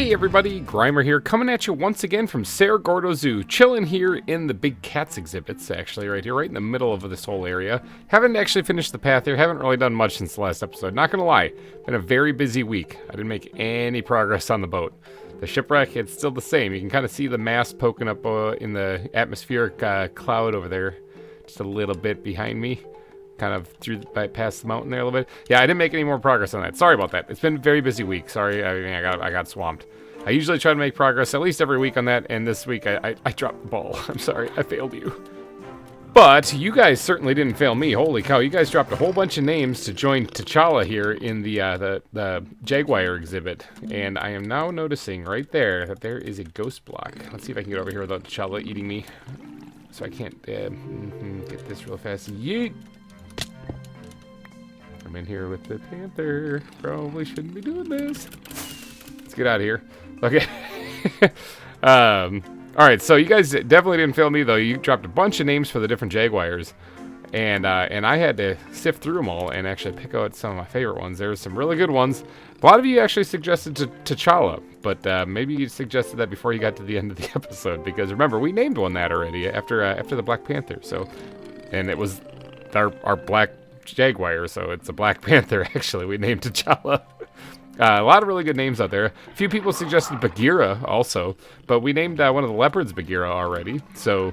Hey everybody, GReimer here, coming at you once again from Cerro Gordo Zoo, chilling here in the big cats exhibits, actually right here, right in the middle of this whole area. Haven't actually finished the path here, haven't really done much since the last episode, not gonna lie, been a very busy week. I didn't make any progress on the boat. The shipwreck, it's still the same. You can kind of see the mast poking up in the atmospheric cloud over there, just a little bit behind me. Kind of past the mountain there a little bit. Yeah, I didn't make any more progress on that. Sorry about that. It's been a very busy week. Sorry, I got swamped. I usually try to make progress at least every week on that, and this week I dropped the ball. I'm sorry, I failed you. But you guys certainly didn't fail me. Holy cow, you guys dropped a whole bunch of names to join T'Challa here in the jaguar exhibit. And I am now noticing right there that there is a ghost block. Let's see if I can get over here without T'Challa eating me. So I can't get this real fast. Yeet! I'm in here with the panther. Probably shouldn't be doing this. Let's get out of here. Okay. Alright, so you guys definitely didn't fail me, though. You dropped a bunch of names for the different jaguars. And I had to sift through them all and actually pick out some of my favorite ones. There were some really good ones. A lot of you actually suggested T'Challa, but maybe you suggested that before you got to the end of the episode. Because remember, we named one that already after the Black Panther. So, and it was our Black Jaguar, so it's a Black Panther, actually. We named T'Challa. A lot of really good names out there. A few people suggested Bagheera also, but we named one of the leopards Bagheera already, so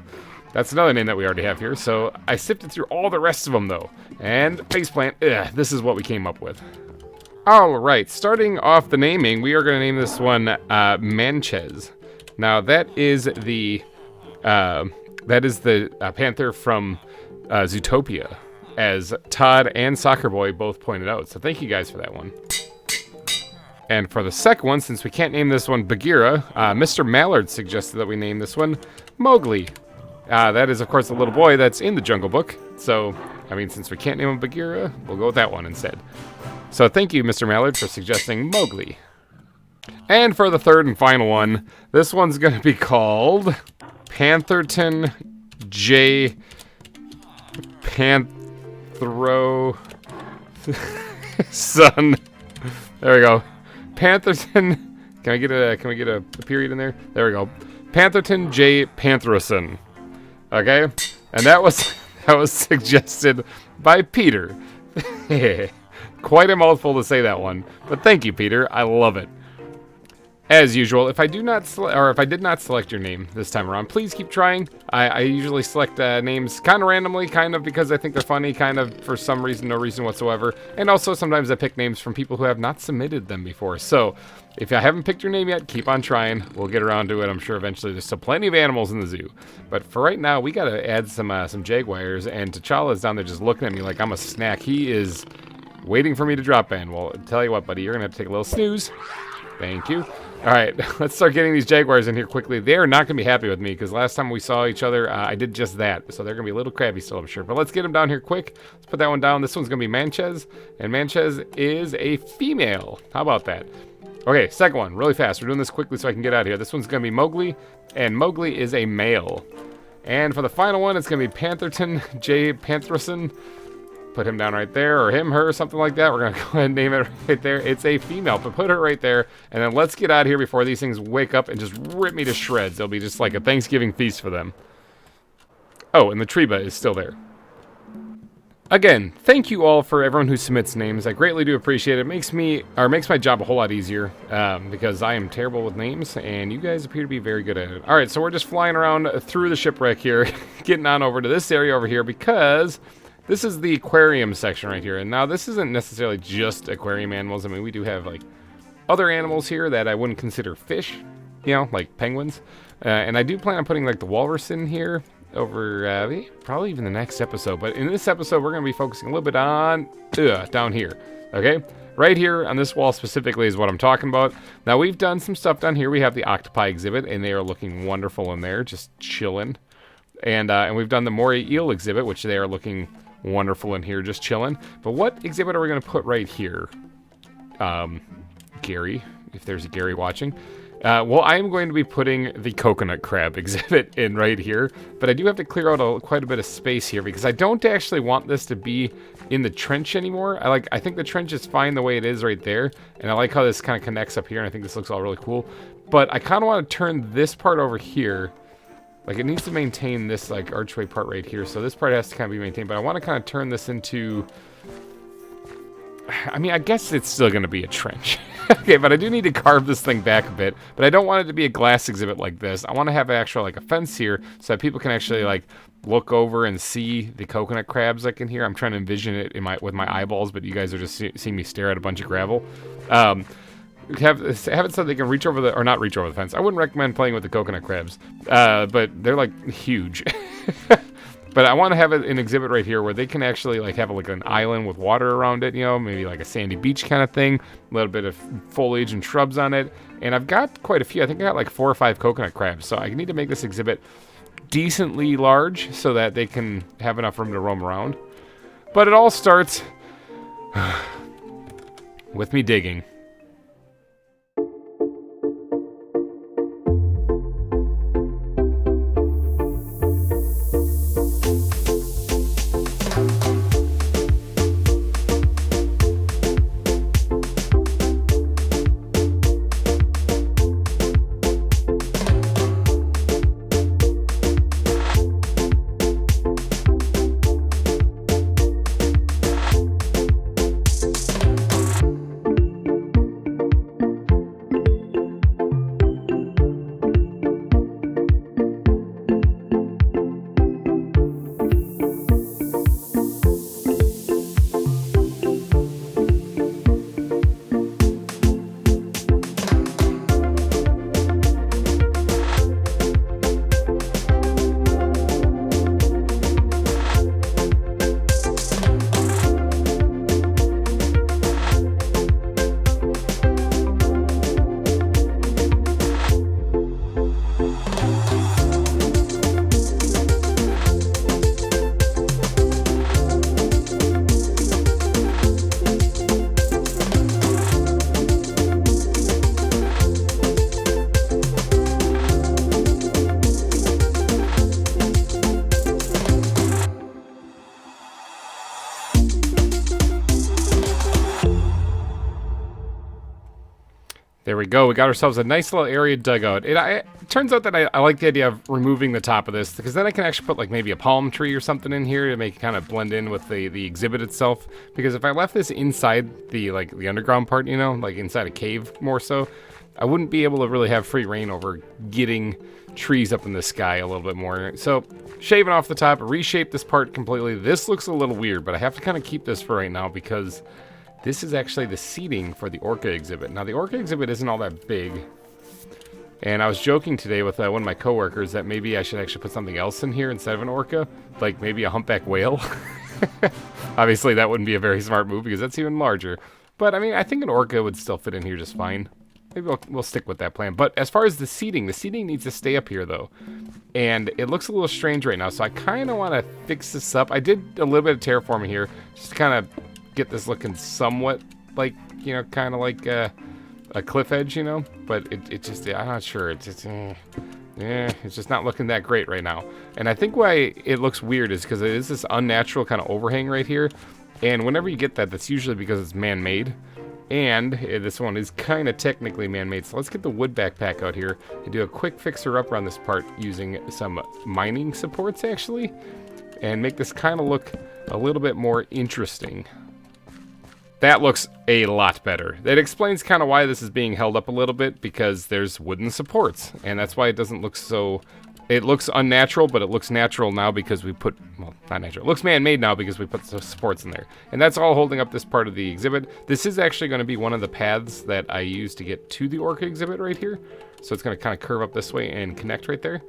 that's another name that we already have here. So I sifted through all the rest of them, though, and faceplant, this is what we came up with. Alright, starting off the naming, we are going to name this one Manchez. Now, that is the panther from Zootopia, as Todd and Soccer Boy both pointed out. So thank you guys for that one. And for the second one, since we can't name this one Bagheera, Mr. Mallard suggested that we name this one Mowgli. That is, of course, the little boy that's in the Jungle Book. So, I mean, since we can't name him Bagheera, we'll go with that one instead. So thank you, Mr. Mallard, for suggesting Mowgli. And for the third and final one, this one's going to be called Pantherton J. Son. There we go. Pantherton. Can we get a period in there? There we go. Pantherton J. Panthroson. Okay, and that was suggested by Peter. Quite a mouthful to say that one, but thank you, Peter. I love it. As usual, if I did not select your name this time around, please keep trying. I usually select names kind of randomly, kind of because I think they're funny, kind of for some reason, no reason whatsoever. And also sometimes I pick names from people who have not submitted them before. So if I haven't picked your name yet, keep on trying. We'll get around to it. I'm sure eventually. There's still plenty of animals in the zoo. But for right now, we got to add some jaguars. And T'Challa's down there just looking at me like I'm a snack. He is waiting for me to drop in. Well, tell you what, buddy, you're going to have to take a little snooze. Thank you. All right, let's start getting these jaguars in here quickly. They are not going to be happy with me because last time we saw each other, I did just that. So they're going to be a little crabby still, I'm sure. But let's get them down here quick. Let's put that one down. This one's going to be Manchez, and Manchez is a female. How about that? Okay, second one, really fast. We're doing this quickly so I can get out of here. This one's going to be Mowgli, and Mowgli is a male. And for the final one, it's going to be Pantherton J. Panthroson. Put him down right there, or him, her, something like that. We're going to go ahead and name it right there. It's a female, but put her right there. And then let's get out of here before these things wake up and just rip me to shreds. It'll be just like a Thanksgiving feast for them. Oh, and the Treba is still there. Again, thank you all for everyone who submits names. I greatly do appreciate it. It makes my job a whole lot easier because I am terrible with names, and you guys appear to be very good at it. All right, so we're just flying around through the shipwreck here, getting on over to this area over here because this is the aquarium section right here. And now this isn't necessarily just aquarium animals. I mean, we do have like other animals here that I wouldn't consider fish, you know, like penguins. And I do plan on putting like the walrus in here over probably even the next episode. But in this episode, we're going to be focusing a little bit on down here. Okay, right here on this wall specifically is what I'm talking about. Now we've done some stuff down here. We have the octopi exhibit, and they are looking wonderful in there, just chilling. And we've done the moray eel exhibit, which they are looking wonderful in here, just chilling. But what exhibit are we going to put right here? Gary, if there's a Gary watching. Well, I am going to be putting the coconut crab exhibit in right here, but I do have to clear out quite a bit of space here because I don't actually want this to be in the trench anymore. I think the trench is fine the way it is right there, and I like how this kind of connects up here, and I think this looks all really cool. But I kind of want to turn this part over here. Like, it needs to maintain this, like, archway part right here, so this part has to kind of be maintained, but I want to kind of turn this into... I mean, I guess it's still going to be a trench. Okay, but I do need to carve this thing back a bit. But I don't want it to be a glass exhibit like this. I want to have actual, like, a fence here so that people can actually, like, look over and see the coconut crabs like in here. I'm trying to envision it with my eyeballs, but you guys are just seeing me stare at a bunch of gravel. Have it so they can reach over the, or not reach over the fence. I wouldn't recommend playing with the coconut crabs, but they're, like, huge. But I want to have an exhibit right here where they can actually like have like an island with water around it, you know, maybe like a sandy beach kind of thing, a little bit of foliage and shrubs on it. And I've got quite a few. I think I got like 4 or 5 coconut crabs. So I need to make this exhibit decently large so that they can have enough room to roam around. But it all starts with me digging. There we go. We got ourselves a nice little area dug out. It turns out that I like the idea of removing the top of this because then I can actually put like maybe a palm tree or something in here to make it kind of blend in with the exhibit itself. Because if I left this inside the underground part, you know, like inside a cave more so, I wouldn't be able to really have free reign over getting trees up in the sky a little bit more. So shaving off the top, reshape this part completely. This looks a little weird, but I have to kind of keep this for right now because this is actually the seating for the orca exhibit. Now, the orca exhibit isn't all that big. And I was joking today with one of my coworkers that maybe I should actually put something else in here instead of an orca. Like maybe a humpback whale. Obviously, that wouldn't be a very smart move because that's even larger. But, I mean, I think an orca would still fit in here just fine. Maybe we'll stick with that plan. But as far as the seating needs to stay up here, though. And it looks a little strange right now. So I kind of want to fix this up. I did a little bit of terraforming here just to kind of get this looking somewhat like, you know, kind of like a cliff edge, you know, but it just, I'm not sure. It's just, it's just not looking that great right now. And I think why it looks weird is because it is this unnatural kind of overhang right here. And whenever you get that, that's usually because it's man-made. And this one is kind of technically man-made. So let's get the wood backpack out here and do a quick fixer-up on this part using some mining supports, actually. And make this kind of look a little bit more interesting. That looks a lot better. That explains kind of why this is being held up a little bit, because there's wooden supports. And that's why it doesn't look so... It looks unnatural, but it looks natural now because we put... Well, not natural. It looks man-made now because we put the supports in there. And that's all holding up this part of the exhibit. This is actually going to be one of the paths that I use to get to the orca exhibit right here. So it's going to kind of curve up this way and connect right there.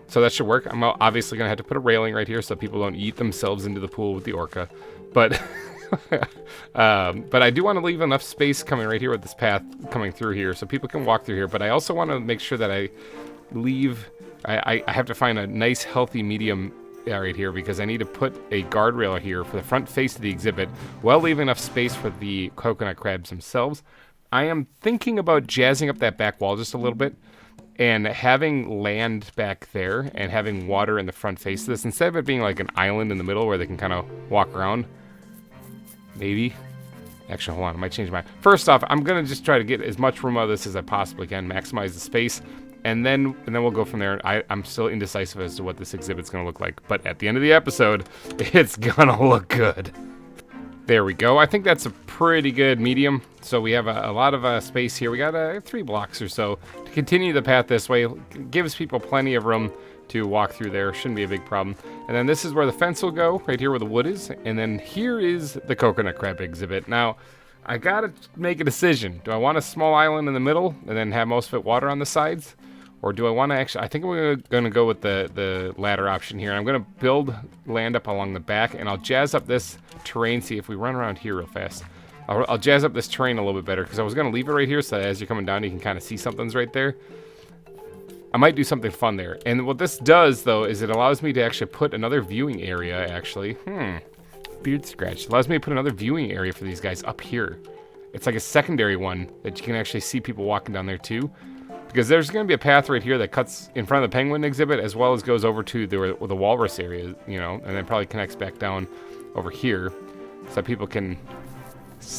So that should work. I'm obviously going to have to put a railing right here so people don't eat themselves into the pool with the orca. But... but I do want to leave enough space coming right here with this path coming through here so people can walk through here. But I also want to make sure that I leave... I have to find a nice, healthy medium right here because I need to put a guardrail here for the front face of the exhibit while leaving enough space for the coconut crabs themselves. I am thinking about jazzing up that back wall just a little bit and having land back there and having water in the front face of this, instead of it being like an island in the middle where they can kind of walk around. Maybe. Actually, hold on, I might change my mind. First off, I'm gonna just try to get as much room out of this as I possibly can, maximize the space, and then we'll go from there. I'm still indecisive as to what this exhibit's gonna look like, but at the end of the episode, it's gonna look good. There we go. I think that's a pretty good medium. So we have a lot of space here. We got 3 blocks or so to continue the path this way. Gives people plenty of room to walk through there. Shouldn't be a big problem. And then this is where the fence will go, right here where the wood is. And then here is the coconut crab exhibit. Now, I gotta make a decision. Do I want a small island in the middle and then have most of it water on the sides? Or do I want to actually, I think we're going to go with the latter option here. I'm going to build land up along the back, and I'll jazz up this terrain. See if we run around here real fast. I'll jazz up this terrain a little bit better, because I was going to leave it right here so that as you're coming down, you can kind of see something's right there. I might do something fun there. And what this does, though, is it allows me to actually put another viewing area, actually. Beard scratch. It allows me to put another viewing area for these guys up here. It's like a secondary one that you can actually see people walking down there, too. Because there's going to be a path right here that cuts in front of the penguin exhibit, as well as goes over to the walrus area, you know, and then probably connects back down over here, so people can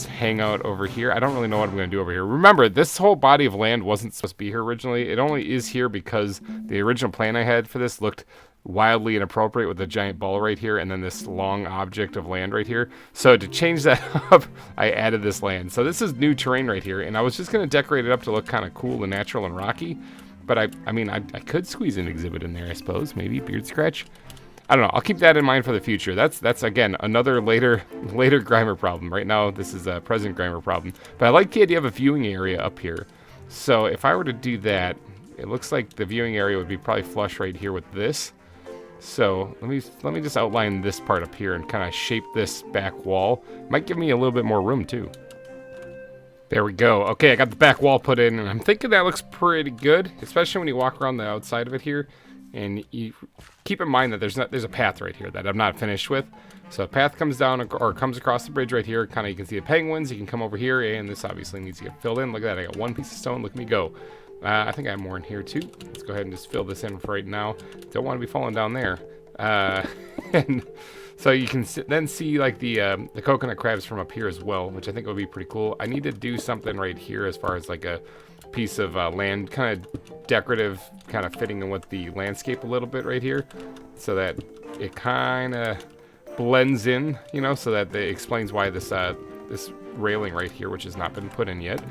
hang out over here. I don't really know what I'm going to do over here. Remember, this whole body of land wasn't supposed to be here originally. It only is here because the original plan I had for this looked wildly inappropriate with the giant ball right here and then this long object of land right here. So to change that up, I added this land. So this is new terrain right here, and I was just going to decorate it up to look kind of cool and natural and rocky. But I mean, I could squeeze an exhibit in there, I suppose. Maybe beard scratch. I don't know. I'll keep that in mind for the future. That's again another later GReimer problem. Right now, this is a present GReimer problem. But I like the idea of a viewing area up here. So if I were to do that, it looks like the viewing area would be probably flush right here with this. So let me just outline this part up here and kind of shape this back wall. Might give me a little bit more room too. There we go. Okay, I got the back wall put in, and I'm thinking that looks pretty good, especially when you walk around the outside of it here. And you keep in mind that there's a path right here that I'm not finished with. So a path comes down or comes across the bridge right here. Kind of you can see the penguins. You can come over here, and this obviously needs to get filled in. Look at that. I got one piece of stone. Look at me go. I think I have more in here too. Let's go ahead and just fill this in for right now. Don't want to be falling down there. And so you can then see like the coconut crabs from up here as well, which I think would be pretty cool. I need to do something right here as far as like a piece of land, kind of decorative, kind of fitting in with the landscape a little bit right here, so that it kind of blends in, you know, so that it explains why this this railing right here, which has not been put in yet,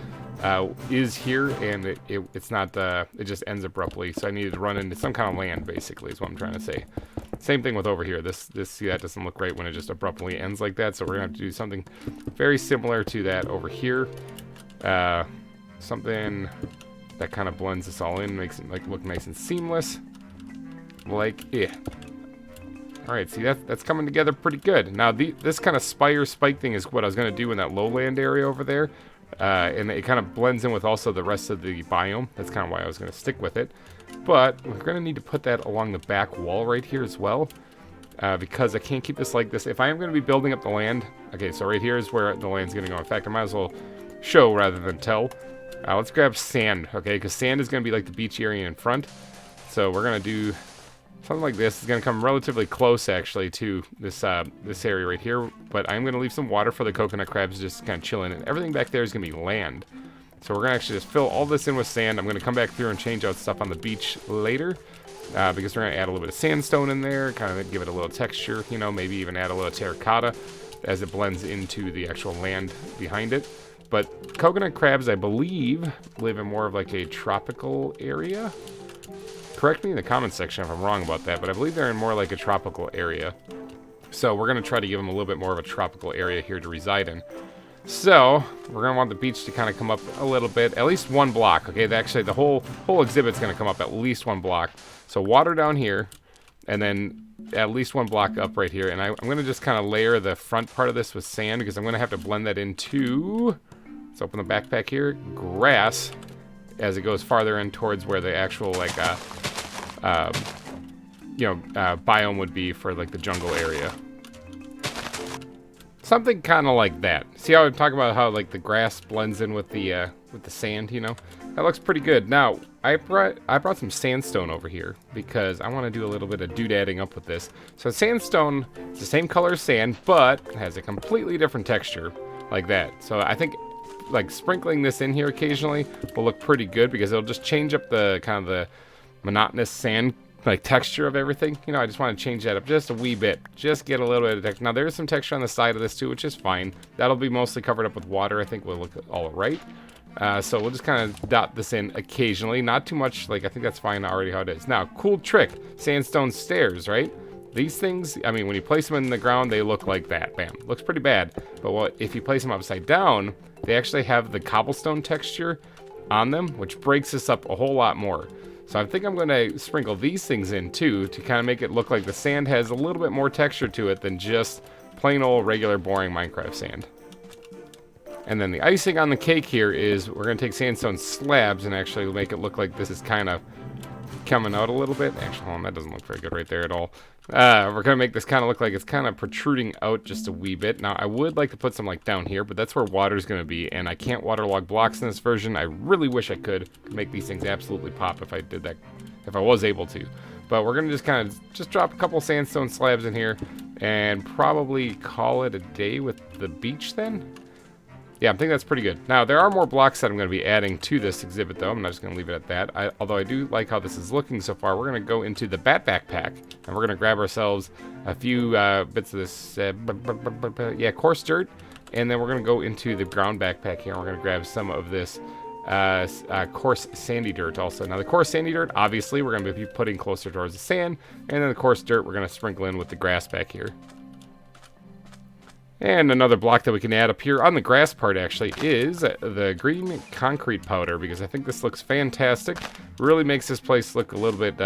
is here, and it's not, it just ends abruptly. So I needed to run into some kind of land, basically, is what I'm trying to say. Same thing with over here. This see, that doesn't look right when it just abruptly ends like that. So we're gonna have to do something very similar to that over here. Something that kind of blends this all in, makes it like look nice and seamless. Like, yeah. All right, see, that's coming together pretty good. Now, this kind of spike thing is what I was gonna do in that lowland area over there. And it kind of blends in with also the rest of the biome. That's kind of why I was going to stick with it. But we're going to need to put that along the back wall right here as well. Because I can't keep this like this. If I am going to be building up the land... Okay, so right here is where the land's going to go. In fact, I might as well show rather than tell. Let's grab sand, okay? Because sand is going to be like the beach area in front. So we're going to do... something like this. Is going to come relatively close, actually, to this this area right here. But I'm going to leave some water for the coconut crabs just kind of chilling. And everything back there is going to be land. So we're going to actually just fill all this in with sand. I'm going to come back through and change out stuff on the beach later. Because we're going to add a little bit of sandstone in there. Kind of give it a little texture, you know. Maybe even add a little terracotta as it blends into the actual land behind it. But coconut crabs, I believe, live in more of like a tropical area. Correct me in the comments section if I'm wrong about that, but I believe they're in more like a tropical area. So we're going to try to give them a little bit more of a tropical area here to reside in. So we're going to want the beach to kind of come up a little bit, at least one block. Okay, actually the whole exhibit's going to come up at least one block. So water down here, and then at least one block up right here. And I'm going to just kind of layer the front part of this with sand, because I'm going to have to blend that into, let's open the backpack here, grass, as it goes farther in towards where the actual like biome would be for like the jungle area. Something kind of like that. see how I'm talking about how like the grass blends in with the sand, you know? That looks pretty good. Now, I brought some sandstone over here because I want to do a little bit of doodadding up with this. So sandstone is the same color as sand, but it has a completely different texture like that. So I think like sprinkling this in here occasionally will look pretty good because it'll just change up the kind of the monotonous sand like texture of everything. You know, I just want to change that up just a wee bit. Just get a little bit of texture. Now there's some texture on the side of this too, which is fine. That'll be mostly covered up with water. I think will look all right. So we'll just kind of dot this in occasionally. Not too much, like I think that's fine already how it is. Now, cool trick. Sandstone stairs, right? These things, I mean, when you place them in the ground, they look like that. Bam. Looks pretty bad. But if you place them upside down, they actually have the cobblestone texture on them, which breaks this up a whole lot more. So I think I'm going to sprinkle these things in too to kind of make it look like the sand has a little bit more texture to it than just plain old regular boring Minecraft sand. And then the icing on the cake here is we're going to take sandstone slabs and actually make it look like this is kind of coming out a little bit. Actually, hold on, that doesn't look very good right there at all. We're going to make this kind of look like it's kind of protruding out just a wee bit. Now, I would like to put some like down here, but that's where water's going to be, and I can't waterlog blocks in this version. I really wish I could make these things absolutely pop if I did that, if I was able to. But we're going to just kind of just drop a couple sandstone slabs in here and probably call it a day with the beach then. Yeah, I think that's pretty good. Now, there are more blocks that I'm going to be adding to this exhibit, though. I'm not just going to leave it at that. Although I do like how this is looking so far, we're going to go into the bat backpack, and we're going to grab ourselves a few bits of this, coarse dirt, and then we're going to go into the ground backpack here, and we're going to grab some of this coarse sandy dirt also. Now, the coarse sandy dirt, obviously, we're going to be putting closer towards the sand, and then the coarse dirt we're going to sprinkle in with the grass back here. And another block that we can add up here on the grass part actually is the green concrete powder, because I think this looks fantastic. Really makes this place look a little bit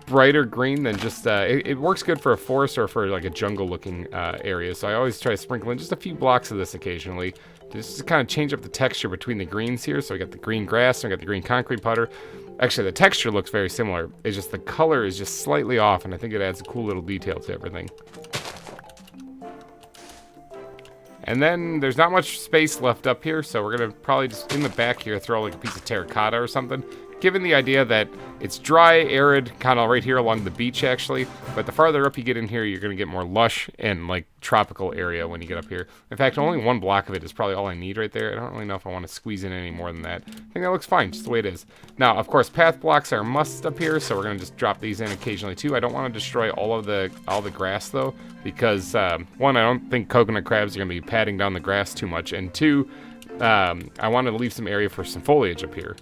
brighter green than just, it works good for a forest or for like a jungle looking area. So I always try to sprinkle in just a few blocks of this occasionally just to kind of change up the texture between the greens here. So we got the green grass and we got the green concrete powder. Actually, the texture looks very similar. It's just the color is just slightly off, and I think it adds a cool little detail to everything. And then there's not much space left up here, so we're going to probably just in the back here throw like a piece of terracotta or something. Given the idea that it's dry, arid, kind of right here along the beach actually, but the farther up you get in here, you're going to get more lush and like tropical area when you get up here. In fact, only one block of it is probably all I need right there. I don't really know if I want to squeeze in any more than that. I think that looks fine, just the way it is. Now, of course, path blocks are a must up here, so we're going to just drop these in occasionally too. I don't want to destroy all the grass though, because one, I don't think coconut crabs are going to be patting down the grass too much, and two, I want to leave some area for some foliage up here.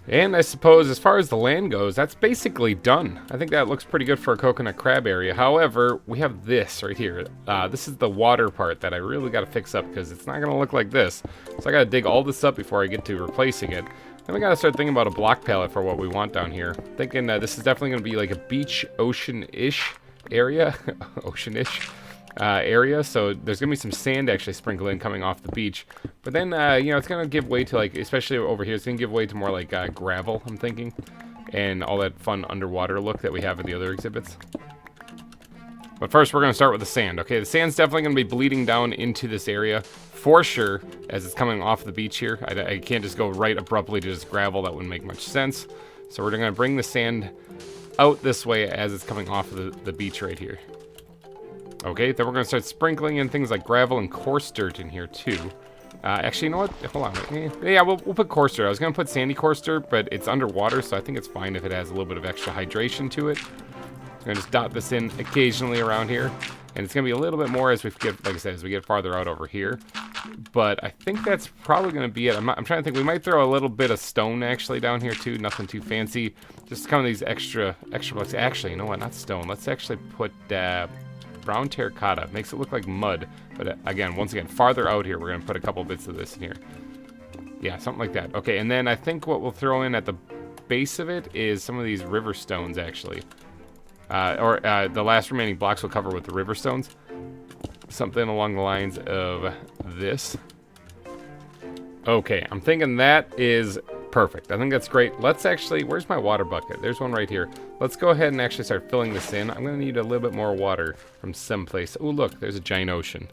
And I suppose as far as the land goes, that's basically done. I think that looks pretty good for a coconut crab area. However, we have this right here. This is the water part that I really got to fix up because it's not going to look like this. So I got to dig all this up before I get to replacing it. Then we got to start thinking about a block palette for what we want down here. Thinking this is definitely going to be like a beach, ocean-ish area. Ocean-ish. Area, so there's gonna be some sand actually sprinkled in coming off the beach, but then you know, it's gonna give way to like, especially over here, it's gonna give way to more like gravel, I'm thinking, and all that fun underwater look that we have in the other exhibits. But first we're gonna start with the sand. Okay, the sand's definitely gonna be bleeding down into this area for sure as it's coming off the beach here. I can't just go right abruptly to just gravel, that wouldn't make much sense. So we're gonna bring the sand out this way as it's coming off of the beach right here. Okay, then we're going to start sprinkling in things like gravel and coarse dirt in here too. Actually, you know what? Hold on. Yeah, we'll put coarse dirt. I was going to put sandy coarse dirt, but it's underwater, so I think it's fine if it has a little bit of extra hydration to it. I'm going to just dot this in occasionally around here. And it's going to be a little bit more as we get, like I said, as we get farther out over here. But I think that's probably going to be it. I'm trying to think. We might throw a little bit of stone actually down here too. Nothing too fancy. Just kind of these extra blocks. Actually, you know what? Not stone. Let's actually put brown terracotta. Makes it look like mud, but again, once again, farther out here, we're going to put a couple bits of this in here. Yeah, something like that. Okay, and then I think what we'll throw in at the base of it is some of these river stones, actually. The last remaining blocks we'll cover with the river stones. Something along the lines of this. Okay, I'm thinking that is perfect. I think that's great. Let's actually, where's my water bucket? There's one right here. Let's go ahead and actually start filling this in. I'm going to need a little bit more water from someplace. Oh, look, there's a giant ocean.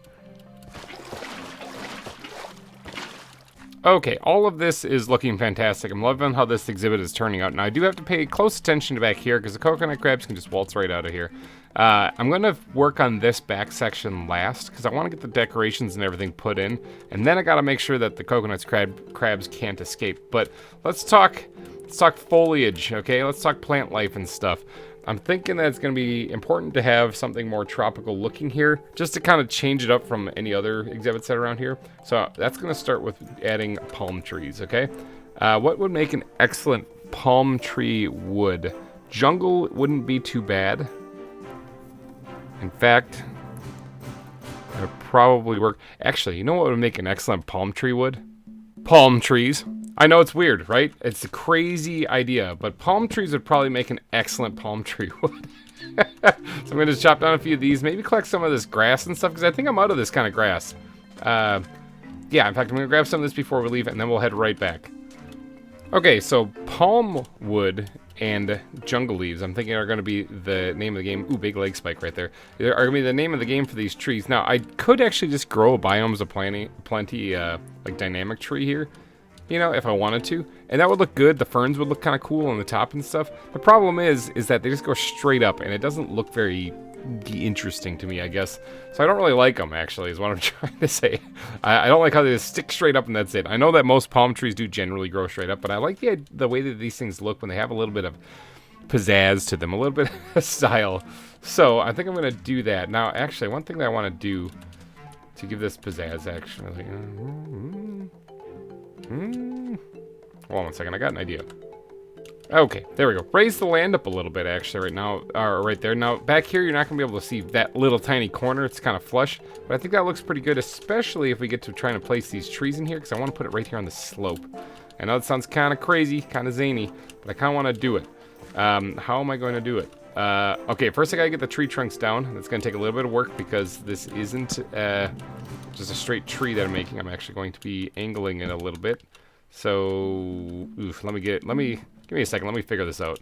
Okay, all of this is looking fantastic. I'm loving how this exhibit is turning out. Now, I do have to pay close attention to back here because the coconut crabs can just waltz right out of here. I'm going to work on this back section last because I want to get the decorations and everything put in. And then I got to make sure that the crabs can't escape. But let's talk foliage, okay? Let's talk plant life and stuff. I'm thinking that it's going to be important to have something more tropical looking here, just to kind of change it up from any other exhibits that are around here. So that's going to start with adding palm trees, okay? What would make an excellent palm tree wood? Jungle wouldn't be too bad. In fact, it would probably work. Actually, you know what would make an excellent palm tree wood? Palm trees. I know it's weird, right? It's a crazy idea, but palm trees would probably make an excellent palm tree wood. So I'm going to chop down a few of these, maybe collect some of this grass and stuff, because I think I'm out of this kind of grass. Yeah, in fact, I'm going to grab some of this before we leave, and then we'll head right back. Okay, so palm wood and jungle leaves, I'm thinking are going to be the name of the game. Ooh, big leg spike right there. Are going to be the name of the game for these trees. Now, I could actually just grow a biomes of plenty like dynamic tree here. You know, if I wanted to. And that would look good. The ferns would look kind of cool on the top and stuff. The problem is that they just go straight up, and it doesn't look very interesting to me, I guess. So I don't really like them, actually, is what I'm trying to say. I don't like how they just stick straight up and that's it. I know that most palm trees do generally grow straight up, but I like the way that these things look when they have a little bit of pizzazz to them, a little bit of style. So I think I'm going to do that. Now, actually, one thing that I want to do to give this pizzazz, actually... Hold on one second, I got an idea. Okay, there we go. Raise the land up a little bit, actually, right now, right there. Now, back here, you're not going to be able to see that little tiny corner. It's kind of flush, but I think that looks pretty good, especially if we get to trying to place these trees in here, because I want to put it right here on the slope. I know it sounds kind of crazy, kind of zany, but I kind of want to do it. How am I going to do it? Okay, first I got to get the tree trunks down. That's going to take a little bit of work, because this isn't just a straight tree that I'm making. I'm actually going to be angling it a little bit. So, oof, give me a second. Let me figure this out.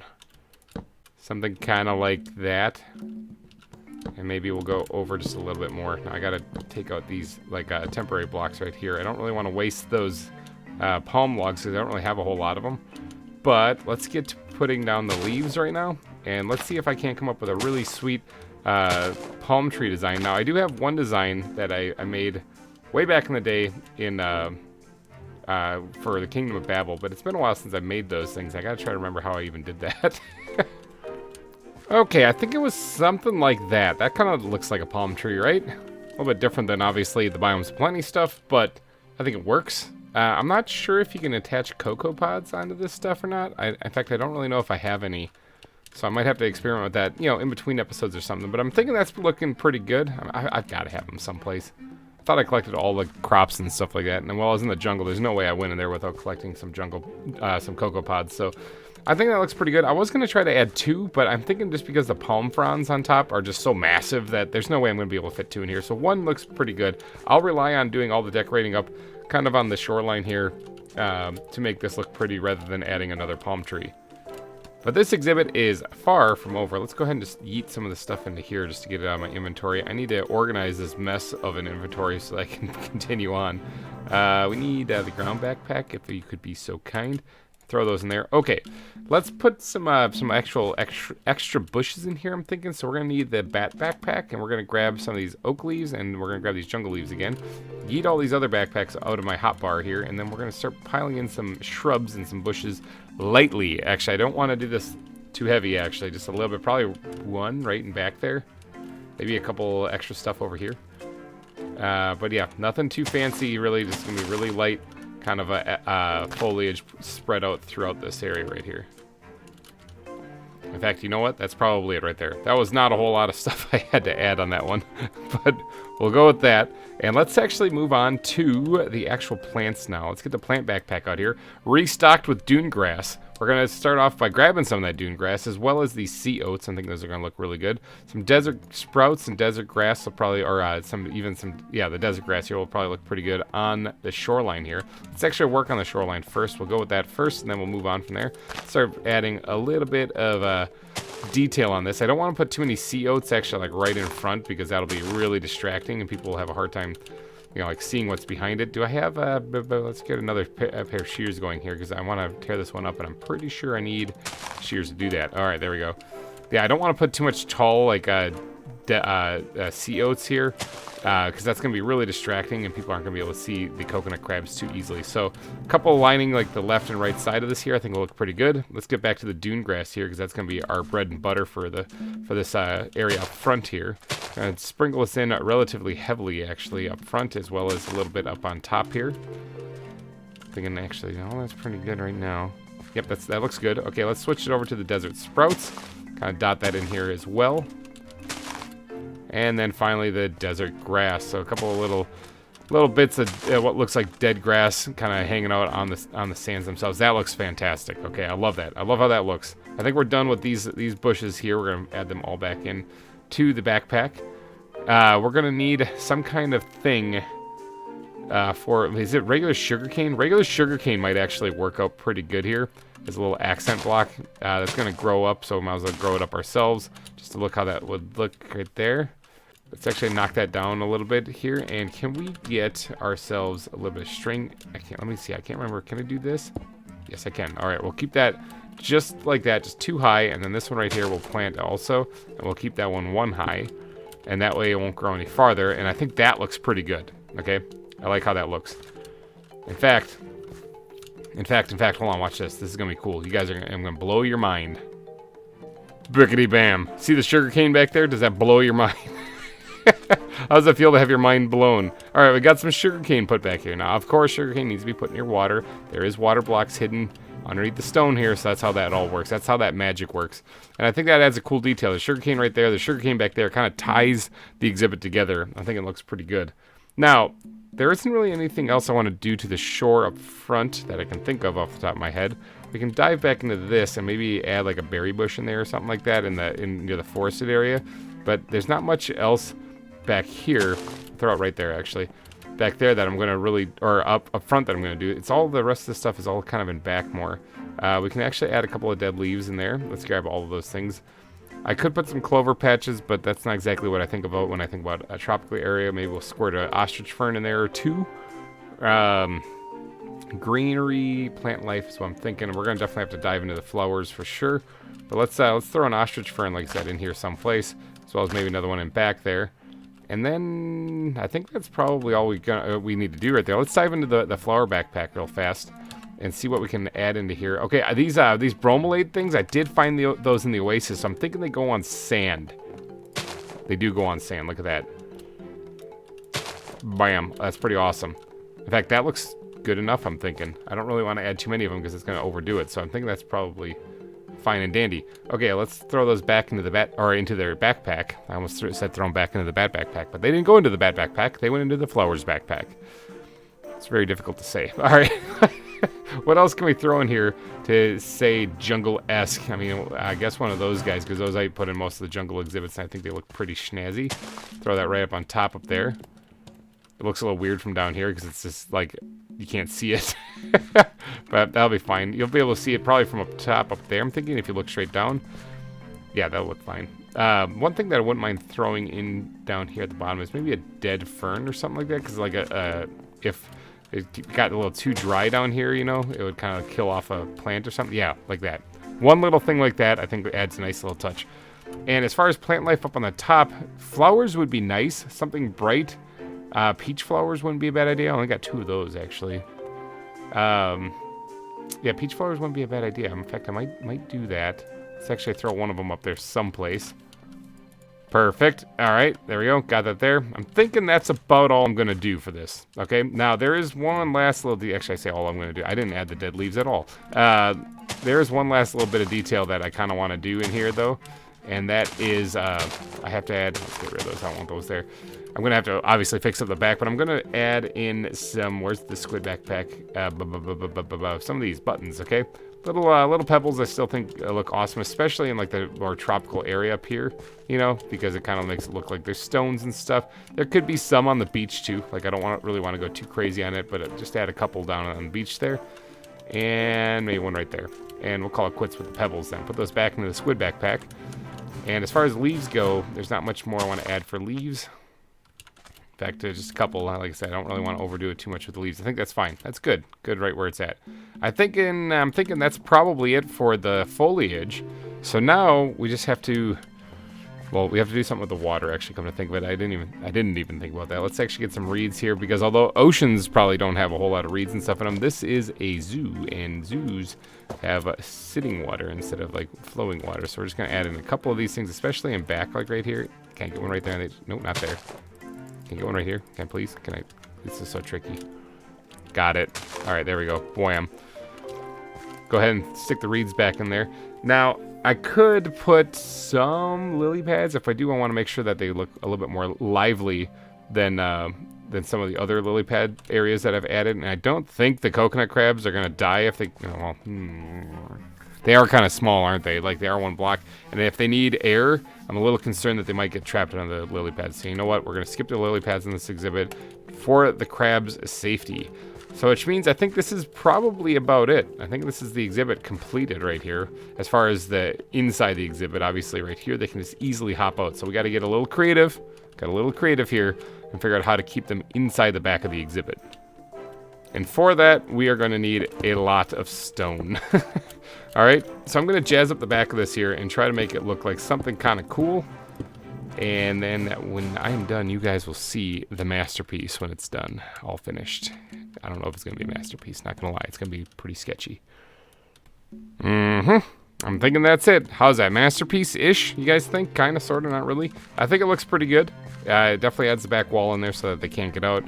Something kind of like that. And maybe we'll go over just a little bit more. Now I got to take out these like temporary blocks right here. I don't really want to waste those palm logs because I don't really have a whole lot of them. But let's get to putting down the leaves right now. And let's see if I can't come up with a really sweet palm tree design. Now, I do have one design that I made way back in the day in for the Kingdom of Babel, but it's been a while since I've made those things. I gotta try to remember how I even did that. Okay, I think it was something like that. That kind of looks like a palm tree, right? A little bit different than, obviously, the Biomes of Plenty stuff, but I think it works. I'm not sure if you can attach cocoa pods onto this stuff or not. In fact, I don't really know if I have any. So I might have to experiment with that, you know, in between episodes or something. But I'm thinking that's looking pretty good. I've got to have them someplace. I thought I collected all the crops and stuff like that. And while I was in the jungle, there's no way I went in there without collecting some some cocoa pods. So I think that looks pretty good. I was going to try to add 2, but I'm thinking just because the palm fronds on top are just so massive that there's no way I'm going to be able to fit 2 in here. So 1 looks pretty good. I'll rely on doing all the decorating up kind of on the shoreline here to make this look pretty rather than adding another palm tree. But this exhibit is far from over. Let's go ahead and just yeet some of the stuff into here just to get it out of my inventory. I need to organize this mess of an inventory so I can continue on. We need the ground backpack, if you could be so kind. Throw those in there. Okay, let's put some actual extra bushes in here, I'm thinking. So we're going to need the bat backpack, and we're going to grab some of these oak leaves, and we're going to grab these jungle leaves again. Yeet all these other backpacks out of my hotbar here, and then we're going to start piling in some shrubs and some bushes lightly. Actually, I don't want to do this too heavy, actually. Just a little bit. Probably 1 right in back there. Maybe a couple extra stuff over here. But yeah, nothing too fancy, really. Just going to be really light kind of a foliage spread out throughout this area right here. In fact, you know what? That's probably it right there. That was not a whole lot of stuff I had to add on that one, but we'll go with that. And let's actually move on to the actual plants now. Let's get the plant backpack out here. Restocked with dune grass. We're going to start off by grabbing some of that dune grass, as well as these sea oats. I think those are going to look really good. Some desert sprouts and desert grass will probably, or the desert grass here will probably look pretty good on the shoreline here. Let's actually work on the shoreline first. We'll go with that first, and then we'll move on from there. Start adding a little bit of detail on this. I don't want to put too many sea oats actually like right in front, because that'll be really distracting, and people will have a hard time you know, like seeing what's behind it. Do I have, let's get another pair of shears going here because I want to tear this one up, and I'm pretty sure I need shears to do that. All right, there we go. Yeah, I don't want to put too much tall, like, sea oats here, because that's going to be really distracting and people aren't going to be able to see the coconut crabs too easily. So a couple lining like the left and right side of this here I think will look pretty good. Let's get back to the dune grass here because that's going to be our bread and butter for this area up front here. And sprinkle this in relatively heavily actually up front as well as a little bit up on top here. Thinking actually, oh, that's pretty good right now. Yep, that looks good. Okay, let's switch it over to the desert sprouts. Kind of dot that in here as well. And then finally the desert grass. So a couple of little bits of what looks like dead grass kind of hanging out on the sands themselves. That looks fantastic. Okay, I love that. I love how that looks. I think we're done with these bushes here. We're going to add them all back in to the backpack. We're going to need some kind of thing for, is it regular sugarcane? Regular sugarcane might actually work out pretty good here. There's a little accent block that's going to grow up, so we might as well grow it up ourselves just to look how that would look right there. Let's actually knock that down a little bit here, and can we get ourselves a little bit of string? Let me see, I can't remember. Can I do this? Yes, I can. All right, we'll keep that just like that, just 2 high, and then this one right here we'll plant also, and we'll keep that one 1 high, and that way it won't grow any farther, and I think that looks pretty good, okay? I like how that looks. In fact, hold on, watch this. This is gonna be cool. You guys are I'm gonna blow your mind. Brickety bam. See the sugar cane back there? Does that blow your mind? How does it feel to have your mind blown? All right, we got some sugar cane put back here. Now, of course, sugar cane needs to be put near water. There is water blocks hidden underneath the stone here, so that's how that all works. That's how that magic works. And I think that adds a cool detail. The sugar cane right there, the sugar cane back there kind of ties the exhibit together. I think it looks pretty good. Now, there isn't really anything else I want to do to the shore up front that I can think of off the top of my head. We can dive back into this and maybe add like a berry bush in there or something like that in near the forested area. But there's not much else back here. Throw it right there actually. Back there that I'm going to really, or up front that I'm going to do. It's all the rest of the stuff is all kind of in back more. We can actually add a couple of dead leaves in there. Let's grab all of those things. I could put some clover patches, but that's not exactly what I think about when I think about a tropical area. Maybe we'll squirt an ostrich fern in there or two. Greenery, plant life is what I'm thinking. We're going to definitely have to dive into the flowers for sure. But let's throw an ostrich fern, like I said, in here someplace, as well as maybe another one in back there. And then I think that's probably all we need to do right there. Let's dive into the flower backpack real fast and see what we can add into here. Okay, these bromelade things, I did find those in the oasis. So I'm thinking they go on sand. They do go on sand. Look at that. Bam. That's pretty awesome. In fact, that looks good enough, I'm thinking. I don't really want to add too many of them because it's going to overdo it. So I'm thinking that's probably fine and dandy. Okay, let's throw those back into into their backpack. I almost said throw them back into the bat backpack, but they didn't go into the bat backpack. They went into the flowers backpack. It's very difficult to say. All right. What else can we throw in here to say jungle-esque? I mean, I guess one of those guys, because those I put in most of the jungle exhibits, and I think they look pretty snazzy. Throw that right up on top up there. It looks a little weird from down here because it's just like you can't see it. But that'll be fine. You'll be able to see it probably from up top up there. I'm thinking if you look straight down. Yeah, that'll look fine. One thing that I wouldn't mind throwing in down here at the bottom is maybe a dead fern or something like that. Because like if it got a little too dry down here, you know, it would kind of kill off a plant or something. Yeah, like that. One little thing like that I think adds a nice little touch. And as far as plant life up on the top, flowers would be nice. Something bright. Peach flowers wouldn't be a bad idea. I only got 2 of those, actually. Yeah, peach flowers wouldn't be a bad idea. In fact, I might do that. Let's actually throw one of them up there someplace. Perfect. All right, there we go. Got that there. I'm thinking that's about all I'm going to do for this. Okay, now there is one last little... Actually, I say all I'm going to do. I didn't add the dead leaves at all. There is one last little bit of detail that I kind of want to do in here, though. And that is... I have to add... Let's get rid of those. I don't want those there. I'm going to have to obviously fix up the back, but I'm going to add in some... Where's the squid backpack? Some of these buttons, okay? Little pebbles I still think look awesome, especially in like the more tropical area up here, you know, because it kind of makes it look like there's stones and stuff. There could be some on the beach too. Like I don't really want to go too crazy on it, but just add a couple down on the beach there. And maybe one right there. And we'll call it quits with the pebbles then. Put those back into the squid backpack. And as far as leaves go, there's not much more I want to add for leaves. In fact, just a couple. Like I said, I don't really want to overdo it too much with the leaves. I think that's fine. That's good. Good right where it's at. I'm thinking that's probably it for the foliage. So now we just have to, well, we have to do something with the water, actually, come to think of it. I didn't even think about that. Let's actually get some reeds here, because although oceans probably don't have a whole lot of reeds and stuff in them, this is a zoo, and zoos have sitting water instead of like flowing water. So we're just gonna add in a couple of these things, especially in back, like right here. Can't get one right there. Nope, not there. Can I get one right here? Can I please? Can I? This is so tricky. Got it. All right, there we go. Wham. Go ahead and stick the reeds back in there. Now, I could put some lily pads. If I do, I want to make sure that they look a little bit more lively than some of the other lily pad areas that I've added. And I don't think the coconut crabs are going to die if they... Well, they are kind of small, aren't they? Like, they are one block. And if they need air, I'm a little concerned that they might get trapped on the lily pads. So you know what? We're going to skip the lily pads in this exhibit for the crab's safety. So which means I think this is probably about it. I think this is the exhibit completed right here. As far as the inside the exhibit, obviously right here, they can just easily hop out. So we got to get a little creative. Got a little creative here and figure out how to keep them inside the back of the exhibit. And for that, we are going to need a lot of stone. All right, so I'm going to jazz up the back of this here and try to make it look like something kind of cool. And then when I am done, you guys will see the masterpiece when it's done, all finished. I don't know if it's going to be a masterpiece, not going to lie. It's going to be pretty sketchy. I'm thinking that's it. How's that? Masterpiece-ish, you guys think? Kind of, sort of, not really. I think it looks pretty good. It definitely adds the back wall in there so that they can't get out.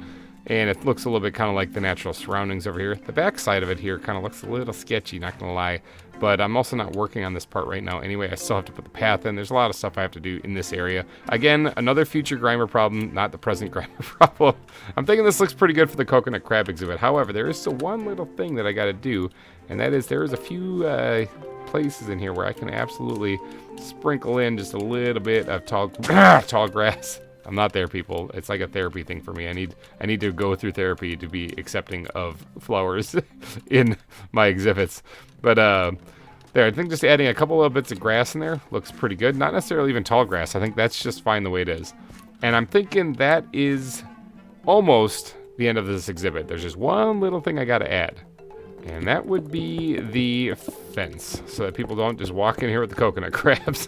And it looks a little bit kind of like the natural surroundings over here. The back side of it here kind of looks a little sketchy, not going to lie. But I'm also not working on this part right now anyway. I still have to put the path in. There's a lot of stuff I have to do in this area. Again, another future GReimer problem, not the present GReimer problem. I'm thinking this looks pretty good for the coconut crab exhibit. However, there is still one little thing that I got to do. And that is there is a few places in here where I can absolutely sprinkle in just a little bit of tall grass. I'm not there, people. It's like a therapy thing for me. I need to go through therapy to be accepting of flowers in my exhibits. But there, I think just adding a couple of bits of grass in there looks pretty good. Not necessarily even tall grass. I think that's just fine the way it is. And I'm thinking that is almost the end of this exhibit. There's just one little thing I got to add. And that would be the fence, so that people don't just walk in here with the coconut crabs.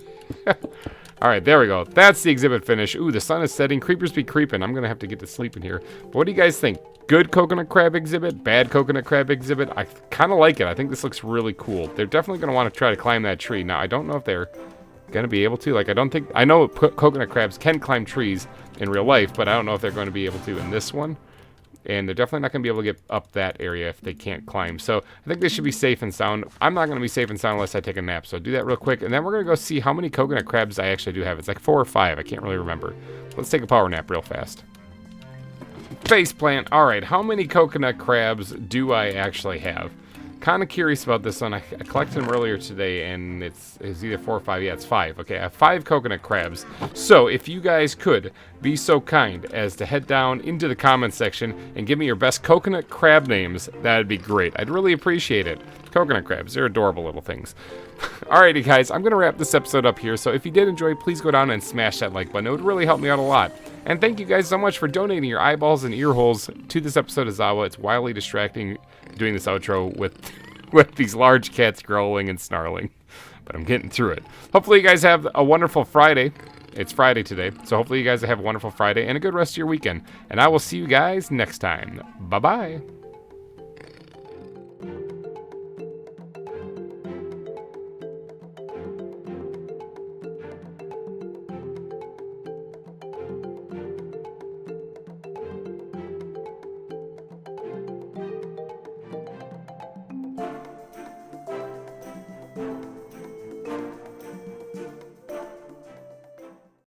All right, there we go. That's the exhibit finish. Ooh, the sun is setting. Creepers be creeping. I'm going to have to get to sleep in here. But what do you guys think? Good coconut crab exhibit? Bad coconut crab exhibit? I kind of like it. I think this looks really cool. They're definitely going to want to try to climb that tree. Now, I don't know if they're going to be able to. Like, I know coconut crabs can climb trees in real life, but I don't know if they're going to be able to in this one. And they're definitely not going to be able to get up that area if they can't climb. So I think they should be safe and sound. I'm not going to be safe and sound unless I take a nap. So do that real quick. And then we're going to go see how many coconut crabs I actually do have. It's like 4 or 5. I can't really remember. Let's take a power nap real fast. Faceplant. All right. How many coconut crabs do I actually have? Kind of curious about this one. I collected them earlier today, and it's either 4 or 5. Yeah, it's 5. Okay, I have 5 coconut crabs. So if you guys could be so kind as to head down into the comments section and give me your best coconut crab names, that'd be great. I'd really appreciate it. Coconut crabs, they're adorable little things. Alrighty, guys, I'm going to wrap this episode up here. So if you did enjoy, please go down and smash that like button. It would really help me out a lot. And thank you guys so much for donating your eyeballs and ear holes to this episode of ZAWA. It's wildly distracting doing this outro with these large cats growling and snarling. But I'm getting through it. Hopefully you guys have a wonderful Friday. It's Friday today. So hopefully you guys have a wonderful Friday and a good rest of your weekend. And I will see you guys next time. Bye-bye.